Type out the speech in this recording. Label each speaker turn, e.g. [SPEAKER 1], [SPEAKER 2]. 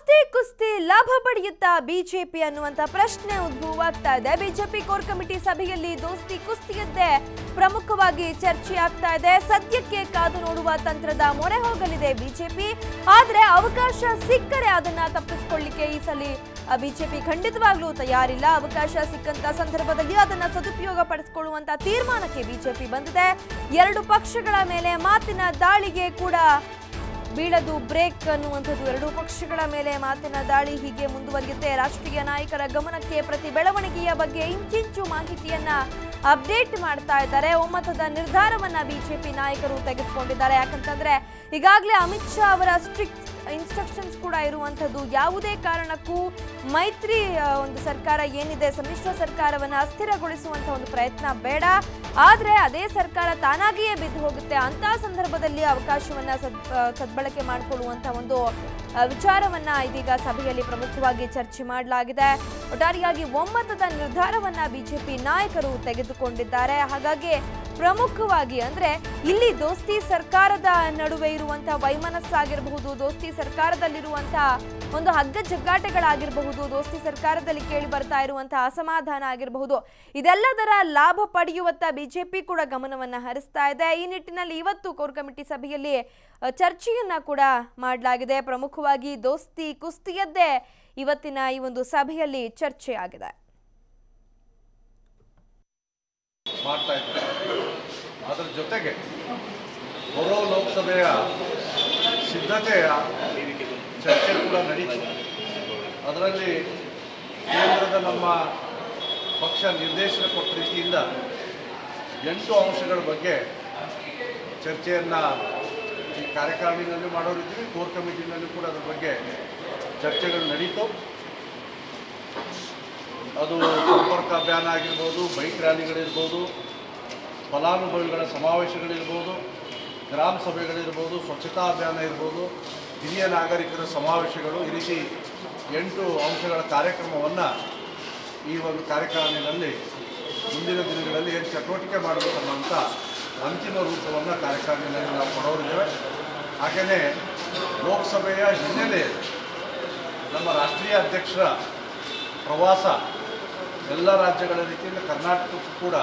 [SPEAKER 1] ದೋಸ್ತಿ ಕುಸ್ತಿ ಲಾಭ ಪಡೆಯುತ್ತಾ ಬಿಜೆಪಿ ಅನ್ನುವಂತ ಪ್ರಶ್ನೆ ಉದ್ಭವವಾಗ್ತಾ ಇದೆ. ಬಿಜೆಪಿ ಕೋರ್ ಕಮಿಟಿ ಸಭೆಯಲ್ಲಿ ದೋಸ್ತಿ ಕುಸ್ತಿಯದ್ದೇ ಪ್ರಮುಖವಾಗಿ ಚರ್ಚೆ ಆಗ್ತಾ ಇದೆ. ಸದ್ಯಕ್ಕೆ ಕಾದು ನೋಡುವ ತಂತ್ರದ ಮೊರೆ ಹೋಗಲಿದೆ ಬಿಜೆಪಿ. ಆದ್ರೆ ಅವಕಾಶ ಸಿಕ್ಕರೆ ಅದನ್ನ ತಪ್ಪಿಸಿಕೊಳ್ಳಿಕ್ಕೆ ಈ ಸಲ ಬಿಜೆಪಿ ಖಂಡಿತವಾಗ್ಲೂ ತಯಾರಿಲ್ಲ. ಅವಕಾಶ ಸಿಕ್ಕಂತ ಸಂದರ್ಭದಲ್ಲಿ ಅದನ್ನ ಸದುಪಯೋಗ ಪಡಿಸಿಕೊಳ್ಳುವಂತ ತೀರ್ಮಾನಕ್ಕೆ ಬಿಜೆಪಿ ಬಂದಿದೆ. ಎರಡು ಪಕ್ಷಗಳ ಮೇಲೆ ಮಾತಿನ ದಾಳಿಗೆ ಕೂಡ ಬೀಳದು ಬ್ರೇಕ್ ಅನ್ನುವಂಥದ್ದು. ಎರಡೂ ಪಕ್ಷಗಳ ಮೇಲೆ ಮಾತಿನ ದಾಳಿ ಹೀಗೆ ಮುಂದುವರಿಯುತ್ತೆ. ರಾಷ್ಟ್ರೀಯ ನಾಯಕರ ಗಮನಕ್ಕೆ ಪ್ರತಿ ಬೆಳವಣಿಗೆಯ ಬಗ್ಗೆ ಇಂಚಿಂಚು ಮಾಹಿತಿಯನ್ನ ಅಪ್ಡೇಟ್ ಮಾಡ್ತಾ ಇದ್ದಾರೆ. ಒಮ್ಮತದ ನಿರ್ಧಾರವನ್ನ ಬಿಜೆಪಿ ನಾಯಕರು ತೆಗೆದುಕೊಂಡಿದ್ದಾರೆ. ಯಾಕಂತಂದ್ರೆ ಈಗಾಗಲೇ ಅಮಿತ್ ಶಾ ಅವರ ಸ್ಟ್ರಿಕ್ಟ್ ಇನ್ಸ್ಟ್ರಕ್ಷನ್ಸ್ ಕೂಡ ಇರುವಂಥದ್ದು. ಯಾವುದೇ ಕಾರಣಕ್ಕೂ ಮೈತ್ರಿ ಒಂದು ಸರ್ಕಾರ ಏನಿದೆ, ಸಮ್ಮಿಶ್ರ ಸರ್ಕಾರವನ್ನು ಅಸ್ಥಿರಗೊಳಿಸುವಂಥ ಒಂದು ಪ್ರಯತ್ನ ಬೇಡ. ಆದರೆ ಅದೇ ಸರ್ಕಾರ ತಾನಾಗಿಯೇ ಬಿದ್ದು ಹೋಗುತ್ತೆ. ಅಂತಹ ಸಂದರ್ಭದಲ್ಲಿ ಅವಕಾಶವನ್ನ ಸದ್ಬಳಕೆ ಮಾಡಿಕೊಳ್ಳುವಂಥ ಒಂದು ವಿಚಾರವನ್ನ ಇದೀಗ ಸಭೆಯಲ್ಲಿ ಪ್ರಮುಖವಾಗಿ ಚರ್ಚೆ ಮಾಡಲಾಗಿದೆ. ಒಟ್ಟಾರೆಯಾಗಿ ಒಮ್ಮತದ ನಿರ್ಧಾರವನ್ನ ಬಿಜೆಪಿ ನಾಯಕರು ತೆಗೆದುಕೊಂಡಿದ್ದಾರೆ. ಹಾಗಾಗಿ ಪ್ರಮುಖವಾಗಿ ಅಂದ್ರೆ ಇಲ್ಲಿ ದೋಸ್ತಿ ಸರ್ಕಾರದ ನಡುವೆ ಇರುವಂತಹ ವೈಮನಸ್ಸಾಗಿರಬಹುದು, ದೋಸ್ತಿ ಸರ್ಕಾರದಲ್ಲಿರುವಂತಹ ಒಂದು ಹಗ್ಗ ಜಗ್ಗಾಟಗಳಾಗಿರಬಹುದು, ದೋಸ್ತಿ ಸರ್ಕಾರದಲ್ಲಿ ಕೇಳಿ ಬರ್ತಾ ಇರುವಂತಹ ಅಸಮಾಧಾನ ಆಗಿರಬಹುದು, ಇದೆಲ್ಲದರ ಲಾಭ ಪಡೆಯುವತ್ತ ಬಿಜೆಪಿ ಕೂಡ ಗಮನವನ್ನ ಹರಿಸ್ತಾ ಇದೆ. ಈ ನಿಟ್ಟಿನಲ್ಲಿ ಇವತ್ತು ಕೋರ್ ಕಮಿಟಿ ಸಭೆಯಲ್ಲಿ ಚರ್ಚೆಯನ್ನ ಕೂಡ ಮಾಡಲಾಗಿದೆ. ಪ್ರಮುಖವಾಗಿ ದೋಸ್ತಿ ಕುಸ್ತಿಯದ್ದೇ ಇವತ್ತಿನ ಈ ಒಂದು ಸಭೆಯಲ್ಲಿ ಚರ್ಚೆ ಆಗಿದೆ.
[SPEAKER 2] ಅದರ ಜೊತೆಗೆ ಬರೋ ಲೋಕಸಭೆಯ ಸಿದ್ಧತೆಯ ಚರ್ಚೆ ಕೂಡ ನಡೀತು. ಅದರಲ್ಲಿ ಕೇಂದ್ರದ ನಮ್ಮ ಪಕ್ಷ ನಿರ್ದೇಶನ ಕೊಟ್ಟ ರೀತಿಯಿಂದ 8 ಅಂಶಗಳ ಬಗ್ಗೆ ಚರ್ಚೆಯನ್ನು ಈ ಕಾರ್ಯಕಾರಿಣಿನಲ್ಲಿ ಮಾಡೋರಿದ್ದೀವಿ. ಕೋರ್ ಕಮಿಟಿನಲ್ಲಿ ಕೂಡ ಅದರ ಬಗ್ಗೆ ಚರ್ಚೆಗಳು ನಡೀತು. ಅದು ಸಂಪರ್ಕ ಅಭಿಯಾನ ಆಗಿರ್ಬೋದು, ಬೈಕ್ ರ್ಯಾಲಿಗಳಿರ್ಬೋದು, ಫಲಾನುಭವಿಗಳ ಸಮಾವೇಶಗಳಿರ್ಬೋದು, ಗ್ರಾಮ ಸಭೆಗಳಿರ್ಬೋದು, ಸ್ವಚ್ಛತಾ ಅಭಿಯಾನ ಇರ್ಬೋದು, ಹಿರಿಯ ನಾಗರಿಕರ ಸಮಾವೇಶಗಳು, ಈ ರೀತಿ 8 ಅಂಶಗಳ ಕಾರ್ಯಕ್ರಮವನ್ನು ಈ ಒಂದು ಕಾರ್ಯಕಾರಿಣಿನಲ್ಲಿ ಮುಂದಿನ ದಿನಗಳಲ್ಲಿ ಏನು ಚಟುವಟಿಕೆ ಮಾಡಬೇಕನ್ನುವಂಥ ಅಂತಿಮ ರೂಪವನ್ನು ಕಾರ್ಯಕಾರಿಣಿನಲ್ಲಿ ನಾವು ಕೊಡೋರಿದ್ದೇವೆ. ಹಾಗೆಯೇ ಲೋಕಸಭೆಯ ಹಿನ್ನೆಲೆ ನಮ್ಮ ರಾಷ್ಟ್ರೀಯ ಅಧ್ಯಕ್ಷರ ಪ್ರವಾಸ ಎಲ್ಲ ರಾಜ್ಯಗಳ ರೀತಿಯಿಂದ ಕರ್ನಾಟಕಕ್ಕೂ ಕೂಡ